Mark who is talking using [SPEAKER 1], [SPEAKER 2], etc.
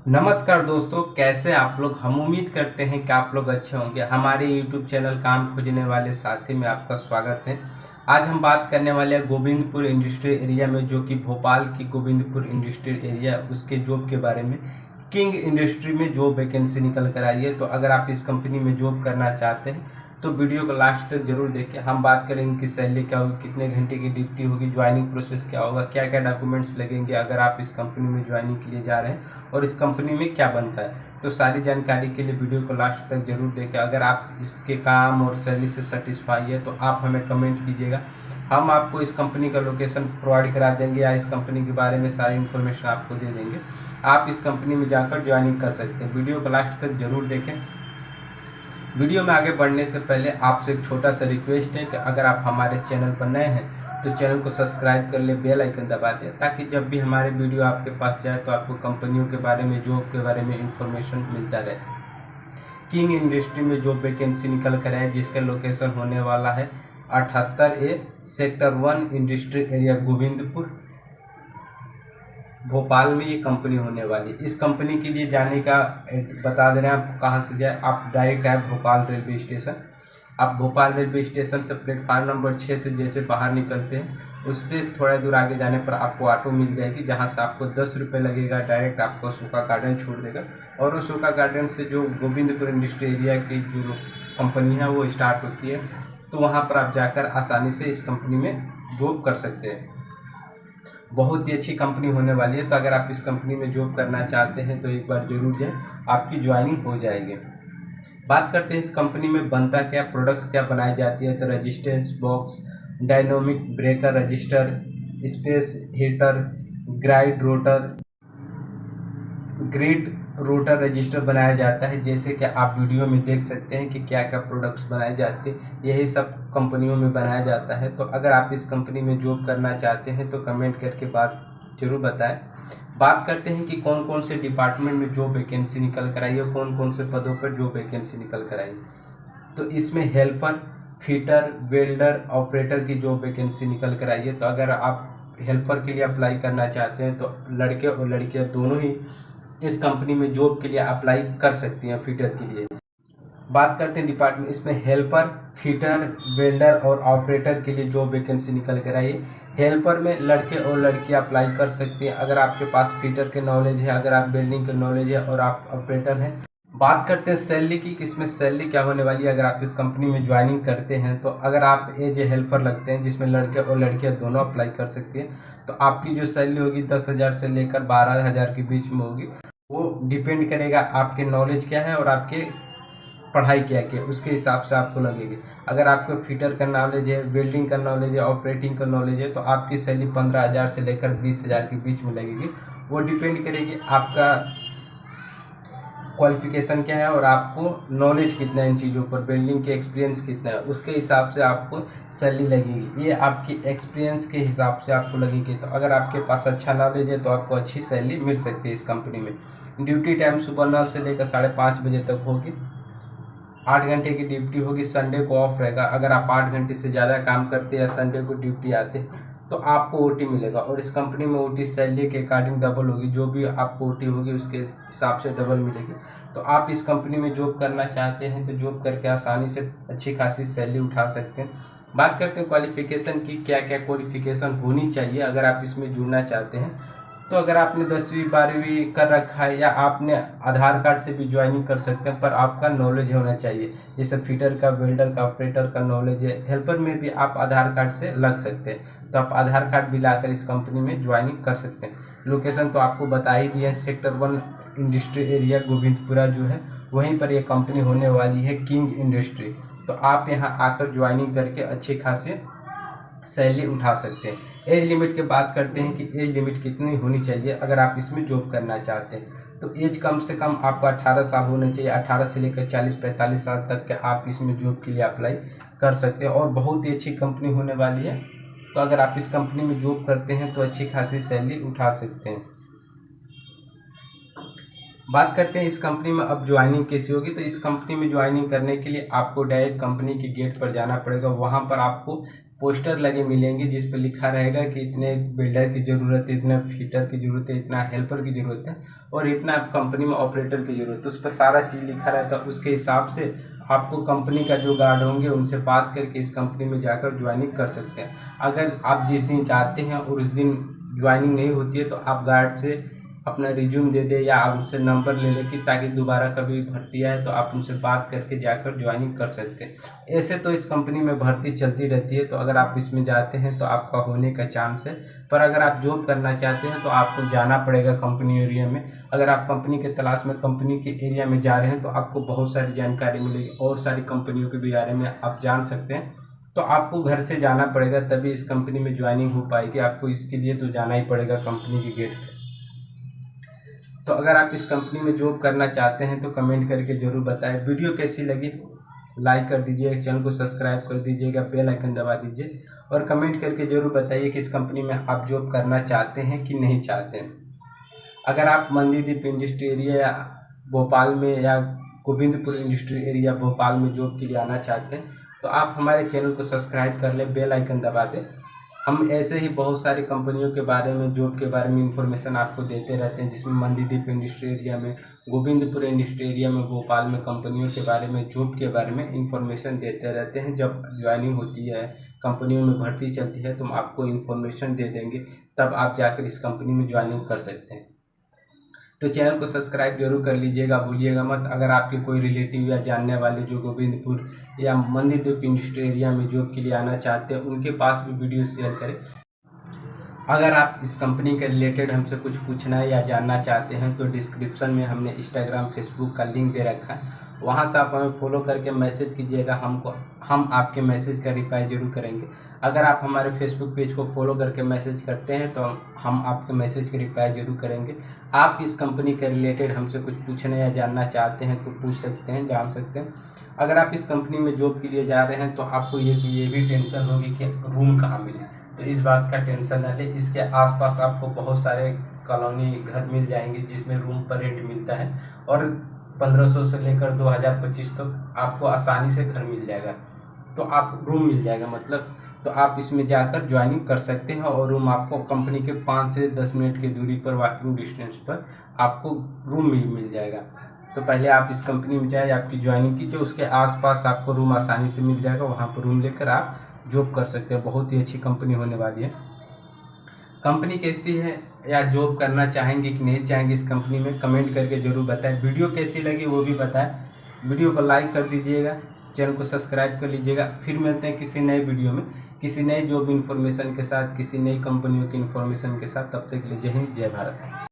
[SPEAKER 1] नमस्कार दोस्तों, कैसे आप लोग। हम उम्मीद करते हैं कि आप लोग अच्छे होंगे। हमारे YouTube चैनल काम खोजने वाले साथी में आपका स्वागत है। आज हम बात करने वाले हैं गोविंदपुर इंडस्ट्रियल एरिया में, जो कि भोपाल की गोविंदपुर इंडस्ट्रियल एरिया, उसके जॉब के बारे में। किंग इंडस्ट्री में जॉब वैकेंसी निकल कर आई है। तो अगर आप इस कंपनी में जॉब करना चाहते हैं तो वीडियो को लास्ट तक जरूर देखें। हम बात करेंगे कि सैलरी क्या होगी, कितने घंटे की ड्यूटी होगी, ज्वाइनिंग प्रोसेस क्या होगा, क्या क्या डॉक्यूमेंट्स लगेंगे अगर आप इस कंपनी में ज्वाइनिंग के लिए जा रहे हैं, और इस कंपनी में क्या बनता है। तो सारी जानकारी के लिए वीडियो को लास्ट तक जरूर देखें। अगर आप इसके काम और सैलरी से सेटिस्फाई है तो आप हमें कमेंट कीजिएगा। हम आपको इस कंपनी का लोकेशन प्रोवाइड करा देंगे या इस कंपनी के बारे में सारी इन्फॉर्मेशन आपको दे देंगे। आप इस कंपनी में जाकर ज्वाइनिंग कर सकते हैं। वीडियो को लास्ट तक जरूर देखें। वीडियो में आगे बढ़ने से पहले आपसे एक छोटा सा रिक्वेस्ट है कि अगर आप हमारे चैनल पर नए हैं तो चैनल को सब्सक्राइब कर ले, बेल आइकन दबा दें, ताकि जब भी हमारे वीडियो आपके पास जाए तो आपको कंपनियों के बारे में, जॉब के बारे में इंफॉर्मेशन मिलता रहे। किंग इंडस्ट्री में जॉब वैकेंसी निकल कर है, जिसका लोकेशन होने वाला है 78A sector 1 industrial area Govindpur, Bhopal में ये कंपनी होने वाली है। इस कंपनी के लिए जाने का बता दे रहे हैं आपको कहाँ से जाए। आप डायरेक्ट आए भोपाल रेलवे स्टेशन। आप भोपाल रेलवे स्टेशन से प्लेटफार्म नंबर 6 से जैसे बाहर निकलते हैं, उससे थोड़ा दूर आगे जाने पर आपको ऑटो मिल जाएगी, जहाँ से आपको 10 रुपये लगेगा। डायरेक्ट आपको अशोका गार्डन छोड़ देगा, और अशोका गार्डन से जो गोविंदपुर इंडस्ट्री एरिया की जो कंपनी है वो स्टार्ट होती है। तो वहाँ पर आप जाकर आसानी से इस कंपनी में जॉब कर सकते हैं। बहुत ही अच्छी कंपनी होने वाली है। तो अगर आप इस कंपनी में जॉब करना चाहते हैं तो एक बार जरूर जाएं, आपकी ज्वाइनिंग हो जाएगी। बात करते हैं इस कंपनी में बनता क्या, प्रोडक्ट्स क्या बनाई जाती है। तो resistance box, dynamic breaker register, space heater, grid rotor register बनाया जाता है। जैसे कि आप वीडियो में देख सकते हैं कि क्या क्या प्रोडक्ट्स बनाए जाते हैं, यही सब कंपनियों में बनाया जाता है। तो अगर आप इस कंपनी में जॉब करना चाहते हैं तो कमेंट करके बात जरूर बताएं। बात करते हैं कि कौन कौन से डिपार्टमेंट में जॉब वैकेंसी निकल कर आई है, कौन कौन से पदों पर जॉब वैकेंसी निकल कर आई। तो इसमें हेल्पर, फिटर, वेल्डर, ऑपरेटर की जॉब वैकेंसी निकल कर आई है। तो अगर आप हेल्पर के लिए अप्लाई करना चाहते हैं तो लड़के और लड़कियां दोनों ही इस कंपनी में जॉब के लिए अप्लाई कर सकती हैं, फिटर के लिए। बात करते हैं डिपार्टमेंट, इसमें हेल्पर, फिटर, वेल्डर और ऑपरेटर के लिए जॉब वैकेंसी निकल कर आई है। हेल्पर में लड़के और लड़कियां अप्लाई कर सकती हैं अगर आपके पास फिटर के नॉलेज है, अगर आप वेल्डिंग के नॉलेज है और आप ऑपरेटर हैं। बात करते हैं सैलरी की, इसमें सैलरी क्या होने वाली है अगर आप इस कंपनी में ज्वाइनिंग करते हैं। तो अगर आप एज ए हेल्पर लगते हैं, जिसमें लड़के और लड़कियां दोनों अप्लाई कर सकती हैं, तो आपकी जो सैलरी होगी 10,000 से लेकर 12,000 के बीच में होगी। वो डिपेंड करेगा आपके नॉलेज क्या है और आपके पढ़ाई क्या है, उसके हिसाब से आपको लगेगी। अगर आपको फिटर का नॉलेज है, वेल्डिंग का नॉलेज है, ऑपरेटिंग का नॉलेज है, तो आपकी सैलरी 15,000 से लेकर 20,000 के बीच में लगेगी। वो डिपेंड करेगी आपका क्वालिफिकेशन क्या है और आपको नॉलेज कितना है इन चीज़ों पर, वेल्डिंग के एक्सपीरियंस कितना है, उसके हिसाब से आपको सैलरी लगेगी। ये आपकी एक्सपीरियंस के हिसाब से आपको लगेगी। तो अगर आपके पास अच्छा नॉलेज है तो आपको अच्छी सैलरी मिल सकती है इस कंपनी में। ड्यूटी टाइम सुबह 9 से लेकर 5:30 बजे तक होगी। 8 घंटे की ड्यूटी होगी। संडे को ऑफ रहेगा। अगर आप 8 घंटे से ज़्यादा काम करते हैं या संडे को ड्यूटी आते हैं तो आपको ओटी मिलेगा, और इस कंपनी में ओटी सैलरी के अकॉर्डिंग डबल होगी। जो भी आपको ओटी होगी उसके हिसाब से डबल मिलेगी। तो आप इस कंपनी में जॉब करना चाहते हैं तो जॉब करके आसानी से अच्छी खासी सैलरी उठा सकते हैं। बात करते हैं क्वालिफिकेशन की, क्या क्या क्वालिफिकेशन होनी चाहिए अगर आप इसमें जुड़ना चाहते हैं। तो अगर आपने 10वीं 12वीं कर रखा है या आपने आधार कार्ड से भी ज्वाइनिंग कर सकते हैं, पर आपका नॉलेज होना चाहिए। जैसे फिटर का, वेल्डर का, ऑपरेटर का नॉलेज है। हेल्पर में भी आप आधार कार्ड से लग सकते हैं, तो आप आधार कार्ड भी लाकर इस कंपनी में ज्वाइनिंग कर सकते हैं। लोकेशन तो आपको बता ही दिया है, सेक्टर 1 इंडस्ट्री एरिया गोविंदपुरा जो है, वहीं पर यह कंपनी होने वाली है, किंग इंडस्ट्री। तो आप यहाँ आकर ज्वाइनिंग करके अच्छे खासे सैलरी उठा सकते हैं। एज लिमिट की बात करते हैं कि एज लिमिट कितनी होनी चाहिए अगर आप इसमें जॉब करना चाहते हैं। तो एज कम से कम आपका 18 साल होना चाहिए। 18 से लेकर 40-45 साल तक के आप इसमें जॉब के लिए अप्लाई कर सकते हैं, और बहुत ही अच्छी कंपनी होने वाली है। तो अगर आप इस कंपनी में जॉब करते हैं तो अच्छी खासी सैलरी उठा सकते हैं। बात करते हैं इस कंपनी में अब ज्वाइनिंग कैसी होगी। तो इस कंपनी में ज्वाइनिंग करने के लिए आपको डायरेक्ट कंपनी के गेट पर जाना पड़ेगा। वहाँ पर आपको पोस्टर लगे मिलेंगे जिस पर लिखा रहेगा कि इतने बिल्डर की ज़रूरत है, इतने फिटर की ज़रूरत है, इतना हेल्पर की ज़रूरत है और इतना कंपनी में ऑपरेटर की ज़रूरत है। उस पर सारा चीज़ लिखा रहता है। उसके हिसाब से आपको कंपनी का जो गार्ड होंगे उनसे बात करके इस कंपनी में जाकर ज्वाइनिंग कर सकते हैं। अगर आप जिस दिन चाहते हैं और उस दिन ज्वाइनिंग नहीं होती है तो आप गार्ड से अपना रिज्यूम दे दें या आप उससे नंबर ले लें कि ताकि दोबारा कभी भर्ती आए तो आप उनसे बात करके जाकर ज्वाइनिंग कर सकते हैं। ऐसे तो इस कंपनी में भर्ती चलती रहती है, तो अगर आप इसमें जाते हैं तो आपका होने का चांस है। पर अगर आप जॉब करना चाहते हैं तो आपको जाना पड़ेगा कंपनी एरिया में। अगर आप कंपनी के तलाश में कंपनी के एरिया में जा रहे हैं तो आपको बहुत सारी जानकारी मिलेगी और सारी कंपनियों के बारे में आप जान सकते हैं। तो आपको घर से जाना पड़ेगा तभी इस कंपनी में ज्वाइनिंग हो पाएगी। आपको इसके लिए तो जाना ही पड़ेगा कंपनी के गेट पे। तो अगर आप इस कंपनी में जॉब करना चाहते हैं तो कमेंट करके ज़रूर बताएं। वीडियो कैसी लगी लाइक कर दीजिए, चैनल को सब्सक्राइब कर दीजिएगा, बेल आइकन दबा दीजिए और कमेंट करके ज़रूर बताइए कि इस कंपनी में आप जॉब करना चाहते हैं कि नहीं चाहते हैं। अगर आप मंदीदीप इंडस्ट्री एरिया या भोपाल में या गोविंदपुर इंडस्ट्री एरिया भोपाल में जॉब के लिए आना चाहते हैं तो आप हमारे चैनल को सब्सक्राइब कर लें, बेल आइकन दबा दें। हम ऐसे ही बहुत सारी कंपनियों के बारे में, जॉब के बारे में इंफॉर्मेशन आपको देते रहते हैं, जिसमें मंदीदीप इंडस्ट्री एरिया में, गोविंदपुर इंडस्ट्री एरिया में, भोपाल में कंपनियों के बारे में, जॉब के बारे में इंफॉर्मेशन देते रहते हैं। जब ज्वाइनिंग होती है, कंपनियों में भर्ती चलती है तो हम आपको इंफॉर्मेशन दे देंगे, तब आप जाकर इस कंपनी में ज्वाइनिंग कर सकते हैं। तो चैनल को सब्सक्राइब जरूर कर लीजिएगा, भूलिएगा मत। अगर आपके कोई रिलेटिव या जानने वाले जो गोविंदपुर या मंदीदीप इंडस्ट्री एरिया में जॉब के लिए आना चाहते हैं उनके पास भी वीडियो शेयर करें। अगर आप इस कंपनी के रिलेटेड हमसे कुछ पूछना है या जानना चाहते हैं तो डिस्क्रिप्शन में हमने इंस्टाग्राम, फेसबुक का लिंक दे रखा है, वहां से आप हमें फॉलो करके मैसेज कीजिएगा। हम आपके मैसेज का रिप्लाई जरूर करेंगे। अगर आप हमारे फेसबुक पेज को फॉलो करके मैसेज करते हैं तो हम आपके मैसेज का रिप्लाई जरूर करेंगे। आप इस कंपनी के रिलेटेड हमसे कुछ पूछना या जानना चाहते हैं तो पूछ सकते हैं, जान सकते हैं। अगर आप इस कंपनी में जॉब के लिए जा रहे हैं तो आपको ये भी टेंशन होगी कि रूम कहाँ मिले, तो इस बात का टेंशन न लें। इसके आसपास आपको बहुत सारे कॉलोनी घर मिल जाएंगे जिसमें रूम पर रेंट मिलता है और 1500 से लेकर 2025 तक आपको आसानी से घर मिल जाएगा। तो आप रूम मिल जाएगा मतलब, तो आप इसमें जाकर ज्वाइनिंग कर सकते हैं और रूम आपको कंपनी के 5 से 10 मिनट की दूरी पर, वॉकिंग डिस्टेंस पर आपको रूम मिल जाएगा। तो पहले आप इस कंपनी में जाए, आपकी ज्वाइनिंग कीजिए, उसके आसपास आपको रूम आसानी से मिल जाएगा, वहाँ पर रूम लेकर आप जॉब कर सकते हैं। बहुत ही अच्छी कंपनी होने वाली है। कंपनी कैसी है या जॉब करना चाहेंगे कि नहीं चाहेंगे इस कंपनी में, कमेंट करके ज़रूर बताएं। वीडियो कैसी लगी वो भी बताएं। वीडियो को लाइक कर दीजिएगा, चैनल को सब्सक्राइब कर लीजिएगा। फिर मिलते हैं किसी नए वीडियो में, किसी नए जॉब इन्फॉर्मेशन के साथ, किसी नई कंपनियों की इन्फॉर्मेशन के साथ। तब तक के लिए जय हिंद, जय भारत।